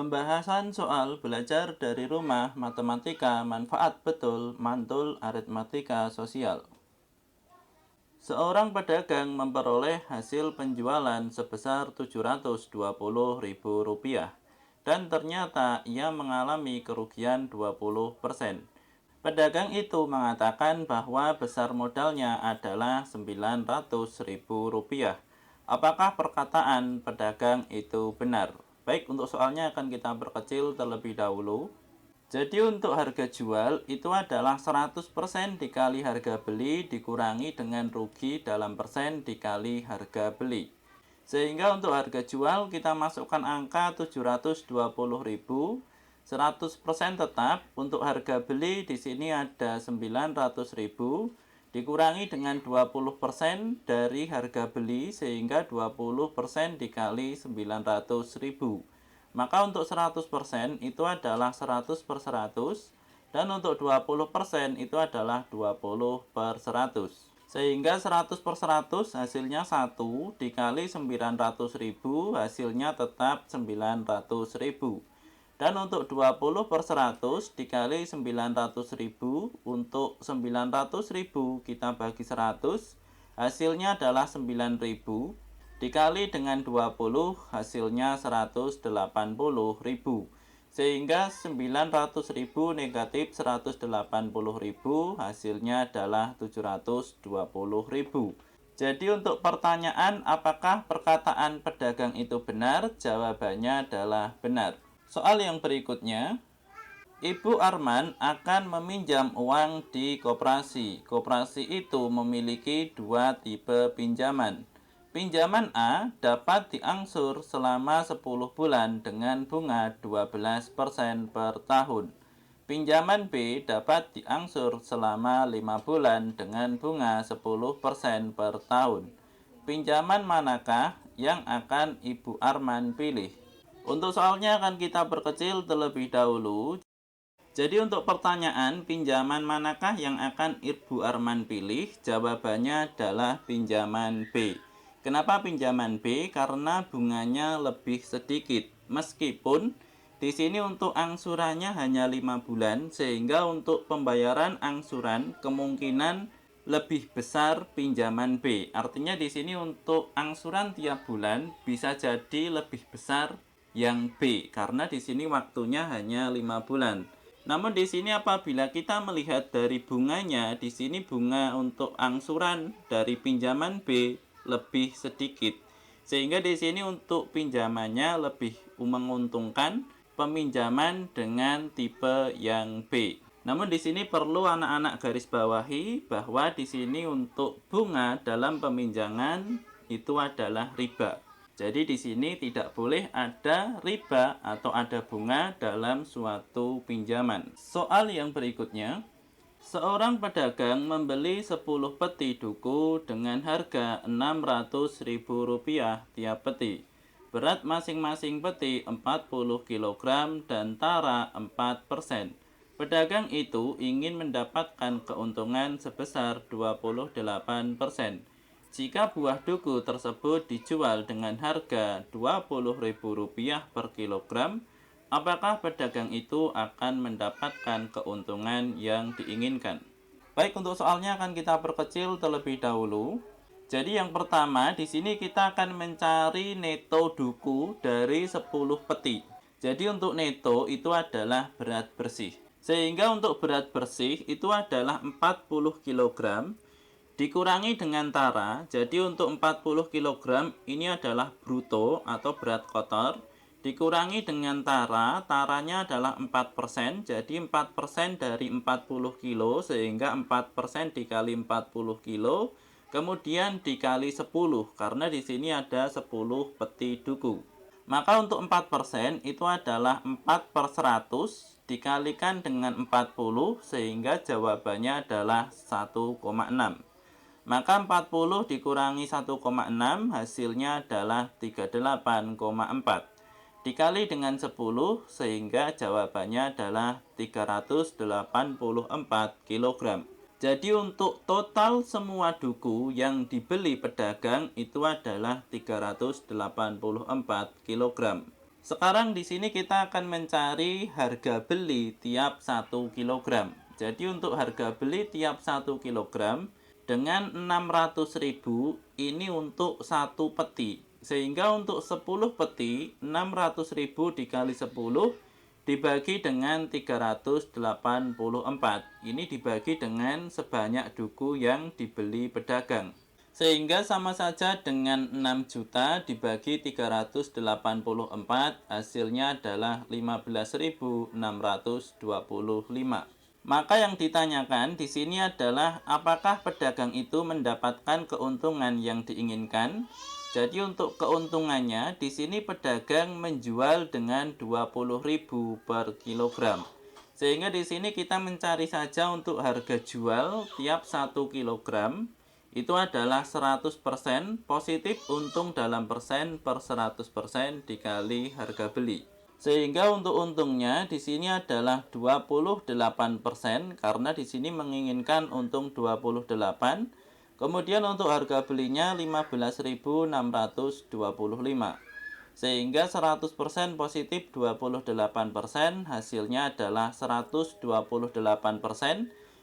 Pembahasan soal belajar dari rumah matematika manfaat betul mantul aritmatika sosial. Seorang pedagang memperoleh hasil penjualan sebesar Rp720.000 dan ternyata ia mengalami kerugian 20%. Pedagang itu mengatakan bahwa besar modalnya adalah Rp900.000. Apakah perkataan pedagang itu benar? Baik, untuk soalnya akan kita perkecil terlebih dahulu. Jadi untuk harga jual itu adalah 100% dikali harga beli dikurangi dengan rugi dalam persen dikali harga beli. Sehingga untuk harga jual kita masukkan angka 720.000, 100% tetap. Untuk harga beli di sini ada 900.000 dikurangi dengan 20% dari harga beli sehingga 20% dikali 900.000. Maka untuk 100% itu adalah 100 per 100 dan untuk 20% itu adalah 20 per 100. Sehingga 100 per 100 hasilnya 1 dikali 900.000 hasilnya tetap 900.000. Dan untuk 20 per 100 dikali 900.000, untuk 900.000 kita bagi 100, hasilnya adalah 9.000. Dikali dengan 20 hasilnya 180.000. Sehingga 900.000 negatif 180.000 hasilnya adalah 720.000. Jadi untuk pertanyaan apakah perkataan pedagang itu benar? Jawabannya adalah benar. Soal yang berikutnya, Ibu Arman akan meminjam uang di koperasi. Koperasi itu memiliki dua tipe pinjaman. Pinjaman A dapat diangsur selama 10 bulan dengan bunga 12% per tahun. Pinjaman B dapat diangsur selama 5 bulan dengan bunga 10% per tahun. Pinjaman manakah yang akan Ibu Arman pilih? Untuk soalnya akan kita perkecil terlebih dahulu. Jadi untuk pertanyaan pinjaman manakah yang akan Ibu Arman pilih? Jawabannya adalah pinjaman B. Kenapa pinjaman B? Karena bunganya lebih sedikit. Meskipun di sini untuk angsurannya hanya 5 bulan, sehingga untuk pembayaran angsuran kemungkinan lebih besar pinjaman B. Artinya di sini untuk angsuran tiap bulan bisa jadi lebih besar yang B karena di sini waktunya hanya 5 bulan. Namun di sini apabila kita melihat dari bunganya, di sini bunga untuk angsuran dari pinjaman B lebih sedikit. Sehingga di sini untuk pinjamannya lebih menguntungkan peminjaman dengan tipe yang B. Namun di sini perlu anak-anak garis bawahi bahwa di sini untuk bunga dalam peminjaman itu adalah riba. Jadi di sini tidak boleh ada riba atau ada bunga dalam suatu pinjaman. Soal yang berikutnya, seorang pedagang membeli 10 peti duku dengan harga Rp600.000 tiap peti. Berat masing-masing peti 40 kg dan tara 4%. Pedagang itu ingin mendapatkan keuntungan sebesar 28%. Jika buah duku tersebut dijual dengan harga Rp20.000 per kilogram, apakah pedagang itu akan mendapatkan keuntungan yang diinginkan? Baik, untuk soalnya akan kita perkecil terlebih dahulu. Jadi yang pertama, di sini kita akan mencari neto duku dari 10 peti. Jadi untuk neto itu adalah berat bersih. Sehingga untuk berat bersih itu adalah 40 kg. Dikurangi dengan tara, jadi untuk 40 kg ini adalah bruto atau berat kotor. Dikurangi dengan tara, taranya adalah 4%, jadi 4% dari 40 kg, sehingga 4% dikali 40 kg, kemudian dikali 10, karena di sini ada 10 peti duku. Maka untuk 4% itu adalah 4 per 100 dikalikan dengan 40, sehingga jawabannya adalah 1,6. Maka 40 dikurangi 1,6 hasilnya adalah 38,4. Dikali dengan 10 sehingga jawabannya adalah 384 kg. Jadi untuk total semua duku yang dibeli pedagang itu adalah 384 kg. Sekarang di sini kita akan mencari harga beli tiap 1 kg. Jadi untuk harga beli tiap 1 kg dengan 600.000 ini untuk satu peti. Sehingga untuk 10 peti 600.000 dikali 10 dibagi dengan 384. Ini dibagi dengan sebanyak duku yang dibeli pedagang. Sehingga sama saja dengan 6 juta dibagi 384, hasilnya adalah 15.625. Maka yang ditanyakan di sini adalah apakah pedagang itu mendapatkan keuntungan yang diinginkan? Jadi untuk keuntungannya di sini pedagang menjual dengan 20.000 per kilogram. Sehingga di sini kita mencari saja untuk harga jual tiap 1 kilogram itu adalah 100% positif untung dalam persen per 100% dikali harga beli. Sehingga untuk untungnya di sini adalah 28% karena di sini menginginkan untung 28. Kemudian untuk harga belinya 15.625. Sehingga 100% positif 28%, hasilnya adalah 128%.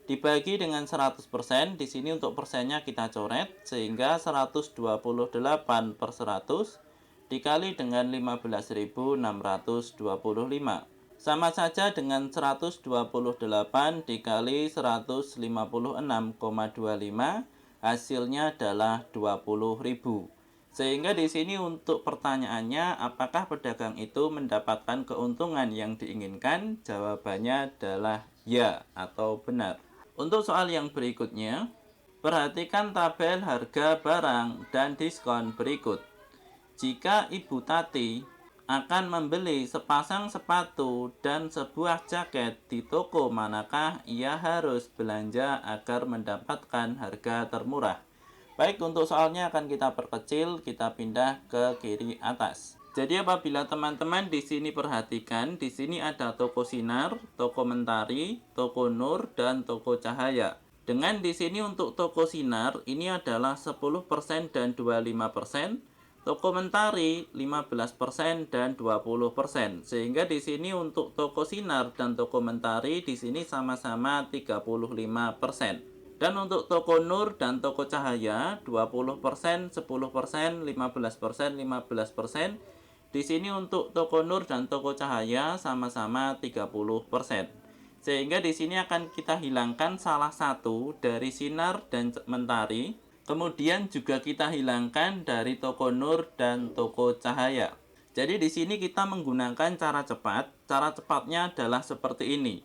Dibagi dengan 100%, di sini untuk persennya kita coret, sehingga 128 per 100 dikali dengan 15.625. Sama saja dengan 128 dikali 156,25, hasilnya adalah 20.000. Sehingga di sini untuk pertanyaannya, apakah pedagang itu mendapatkan keuntungan yang diinginkan? Jawabannya adalah ya atau benar. Untuk soal yang berikutnya, perhatikan tabel harga barang dan diskon berikut. Jika Ibu Tati akan membeli sepasang sepatu dan sebuah jaket di toko manakah ia harus belanja agar mendapatkan harga termurah? Baik, untuk soalnya akan kita perkecil, kita pindah ke kiri atas. Jadi apabila teman-teman di sini perhatikan, di sini ada toko Sinar, toko Mentari, toko Nur, dan toko Cahaya. Dengan di sini untuk toko Sinar ini adalah 10% dan 25%, toko Mentari 15% dan 20%. Sehingga di sini untuk toko Sinar dan toko Mentari di sini sama-sama 35%. Dan untuk toko Nur dan toko Cahaya 20%, 10%, 15%, 15%. Di sini untuk toko Nur dan toko Cahaya sama-sama 30%. Sehingga di sini akan kita hilangkan salah satu dari Sinar dan Mentari. Kemudian juga kita hilangkan dari toko Nur dan toko Cahaya. Jadi di sini kita menggunakan cara cepat. Cara cepatnya adalah seperti ini.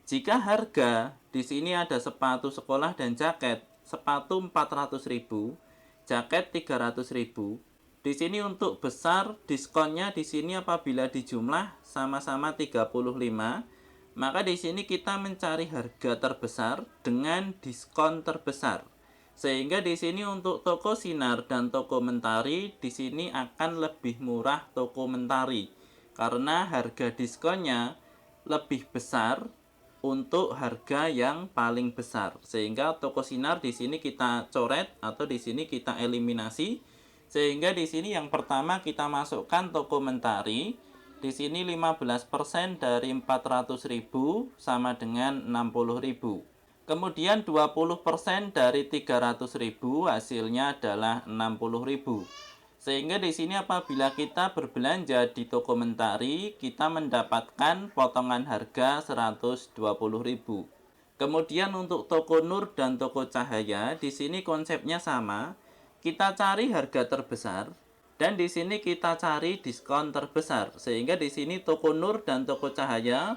Jika harga di sini ada sepatu sekolah dan jaket, sepatu 400.000, jaket 300.000. Di sini untuk besar diskonnya di sini apabila dijumlah sama-sama 35, maka di sini kita mencari harga terbesar dengan diskon terbesar. Sehingga di sini untuk toko Sinar dan toko Mentari di sini akan lebih murah toko Mentari karena harga diskonnya lebih besar untuk harga yang paling besar. Sehingga toko Sinar di sini kita coret atau di sini kita eliminasi. Sehingga di sini yang pertama kita masukkan toko Mentari. Di sini 15% dari 400.000 sama dengan 60.000. Kemudian 20% dari 300.000 hasilnya adalah 60.000. Sehingga di sini apabila kita berbelanja di toko Mentari, kita mendapatkan potongan harga 120.000. Kemudian untuk toko Nur dan toko Cahaya, di sini konsepnya sama. Kita cari harga terbesar dan di sini kita cari diskon terbesar. Sehingga di sini toko Nur dan toko Cahaya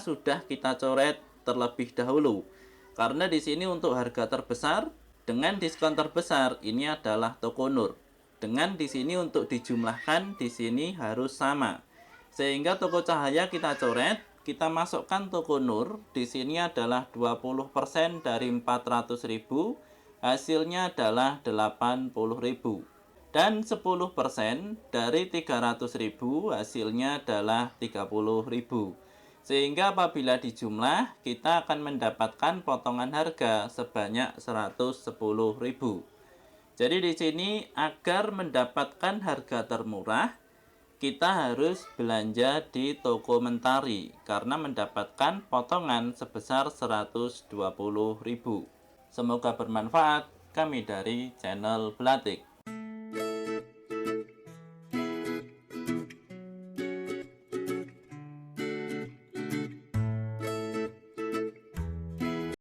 sudah kita coret terlebih dahulu. Karena di sini untuk harga terbesar dengan diskon terbesar ini adalah toko Nur. Dengan di sini untuk dijumlahkan di sini harus sama. Sehingga toko Cahaya kita coret, kita masukkan toko Nur, di sini adalah 20% dari 400.000, hasilnya adalah 80.000. Dan 10% dari 300.000 hasilnya adalah 30.000. Sehingga apabila dijumlah kita akan mendapatkan potongan harga sebanyak 110.000. Jadi di sini agar mendapatkan harga termurah kita harus belanja di toko Mentari karena mendapatkan potongan sebesar 120.000. Semoga bermanfaat. Kami dari channel Belatik.